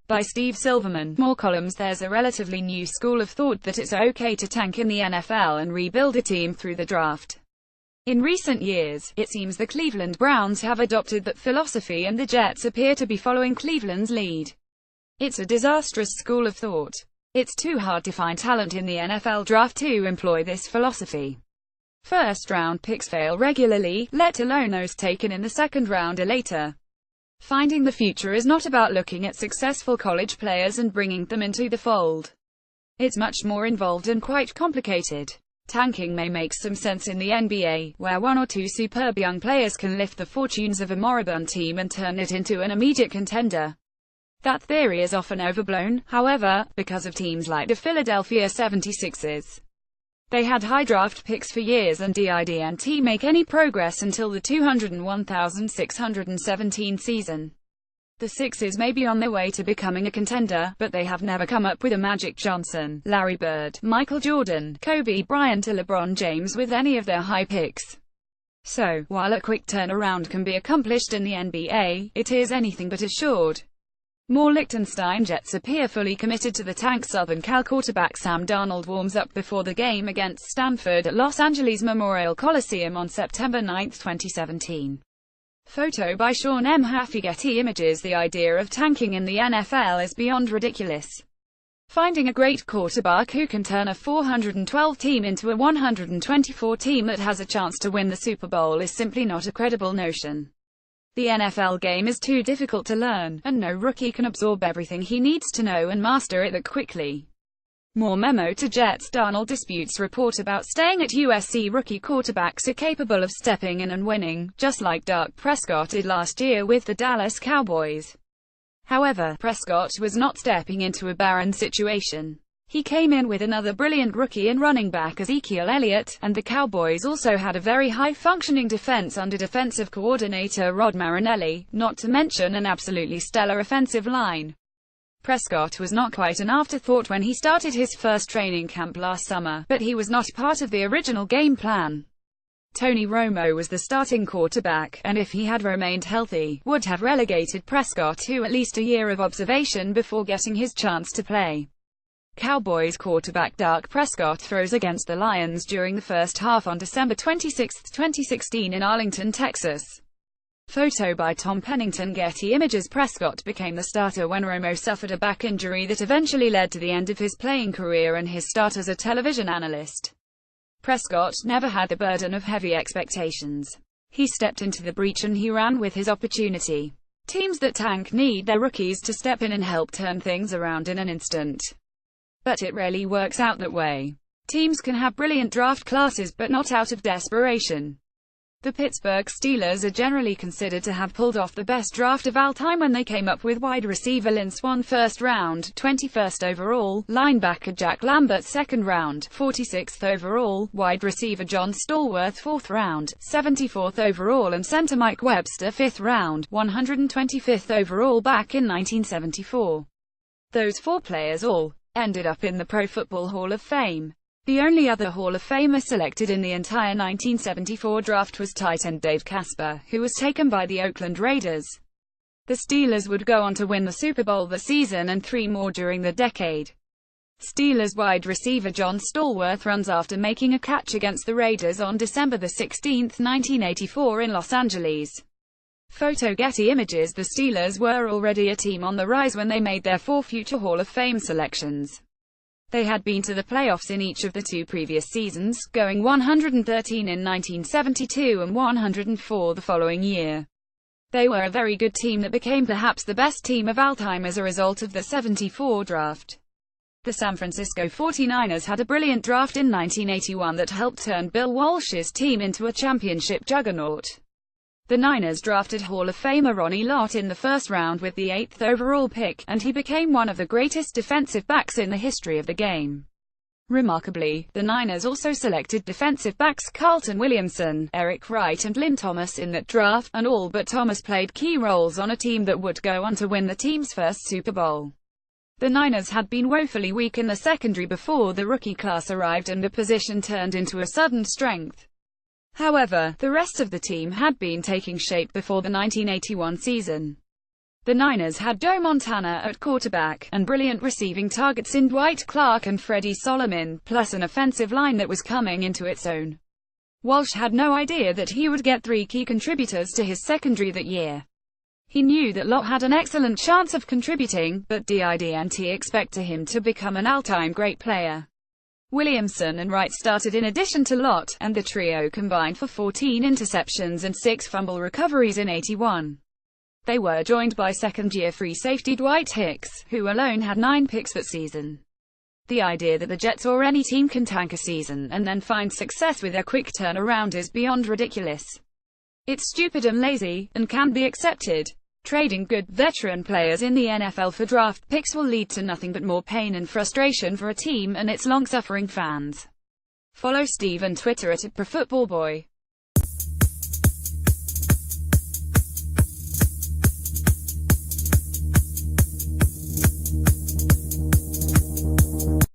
By Steve Silverman. More columns. There's a relatively new school of thought that it's okay to tank in the NFL and rebuild a team through the draft. In recent years, it seems the Cleveland Browns have adopted that philosophy and the Jets appear to be following Cleveland's lead. It's a disastrous school of thought. It's too hard to find talent in the NFL draft to employ this philosophy. First-round picks fail regularly, let alone those taken in the second round or later. Finding the future is not about looking at successful college players and bringing them into the fold. It's much more involved and quite complicated. Tanking may make some sense in the NBA, where one or two superb young players can lift the fortunes of a moribund team and turn it into an immediate contender. That theory is often overblown, however, because of teams like the Philadelphia 76ers. They had high draft picks for years and didn't make any progress until the 201,617 season. The Sixers may be on their way to becoming a contender, but they have never come up with a Magic Johnson, Larry Bird, Michael Jordan, Kobe Bryant or LeBron James with any of their high picks. So, while a quick turnaround can be accomplished in the NBA, it is anything but assured. More Liechtenstein Jets appear fully committed to the tank. Southern Cal quarterback Sam Darnold warms up before the game against Stanford at Los Angeles Memorial Coliseum on September 9, 2017. Photo by Sean M. Haffey. Getty Images. The idea of tanking in the NFL is beyond ridiculous. Finding a great quarterback who can turn a 412 team into a 124 team that has a chance to win the Super Bowl is simply not a credible notion. The NFL game is too difficult to learn, and no rookie can absorb everything he needs to know and master it that quickly. More memo to Jets. Darnold disputes report about staying at USC. Rookie quarterbacks are capable of stepping in and winning, just like Dak Prescott did last year with the Dallas Cowboys. However, Prescott was not stepping into a barren situation. He came in with another brilliant rookie and running back Ezekiel Elliott, and the Cowboys also had a very high-functioning defense under defensive coordinator Rod Marinelli, not to mention an absolutely stellar offensive line. Prescott was not quite an afterthought when he started his first training camp last summer, but he was not part of the original game plan. Tony Romo was the starting quarterback, and if he had remained healthy, would have relegated Prescott to at least a year of observation before getting his chance to play. Cowboys quarterback Dak Prescott throws against the Lions during the first half on December 26, 2016 in Arlington, Texas. Photo by Tom Pennington. Getty Images. Prescott became the starter when Romo suffered a back injury that eventually led to the end of his playing career and his start as a television analyst. Prescott never had the burden of heavy expectations. He stepped into the breach and he ran with his opportunity. Teams that tank need their rookies to step in and help turn things around in an instant. But it rarely works out that way. Teams can have brilliant draft classes but not out of desperation. The Pittsburgh Steelers are generally considered to have pulled off the best draft of all time when they came up with wide receiver Lynn Swann 1st round, 21st overall, linebacker Jack Lambert 2nd round, 46th overall, wide receiver John Stallworth 4th round, 74th overall and center Mike Webster 5th round, 125th overall back in 1974. Those four players all ended up in the Pro Football Hall of Fame. The only other Hall of Famer selected in the entire 1974 draft was tight end Dave Casper, who was taken by the Oakland Raiders. The Steelers would go on to win the Super Bowl that season and 3 more during the decade. Steelers wide receiver John Stallworth runs after making a catch against the Raiders on December 16, 1984 in Los Angeles. Photo Getty Images. The Steelers were already a team on the rise when they made their 4 future Hall of Fame selections. They had been to the playoffs in each of the 2 previous seasons, going 113 in 1972 and 104 the following year. They were a very good team that became perhaps the best team of all time as a result of the 74 draft. The San Francisco 49ers had a brilliant draft in 1981 that helped turn Bill Walsh's team into a championship juggernaut. The Niners drafted Hall of Famer Ronnie Lott in the 1st round with the 8th overall pick, and he became one of the greatest defensive backs in the history of the game. Remarkably, the Niners also selected defensive backs Carlton Williamson, Eric Wright and Lynn Thomas in that draft, and all but Thomas played key roles on a team that would go on to win the team's first Super Bowl. The Niners had been woefully weak in the secondary before the rookie class arrived and the position turned into a sudden strength. However, the rest of the team had been taking shape before the 1981 season. The Niners had Joe Montana at quarterback, and brilliant receiving targets in Dwight Clark and Freddie Solomon, plus an offensive line that was coming into its own. Walsh had no idea that he would get 3 key contributors to his secondary that year. He knew that Lott had an excellent chance of contributing, but didn't expect him to become an all-time great player. Williamson and Wright started in addition to Lott, and the trio combined for 14 interceptions and 6 fumble recoveries in 81. They were joined by second-year free safety Dwight Hicks, who alone had 9 picks that season. The idea that the Jets or any team can tank a season and then find success with a quick turnaround is beyond ridiculous. It's stupid and lazy, and can't be accepted. Trading good, veteran players in the NFL for draft picks will lead to nothing but more pain and frustration for a team and its long-suffering fans. Follow Steve on Twitter @ProFootballBoy.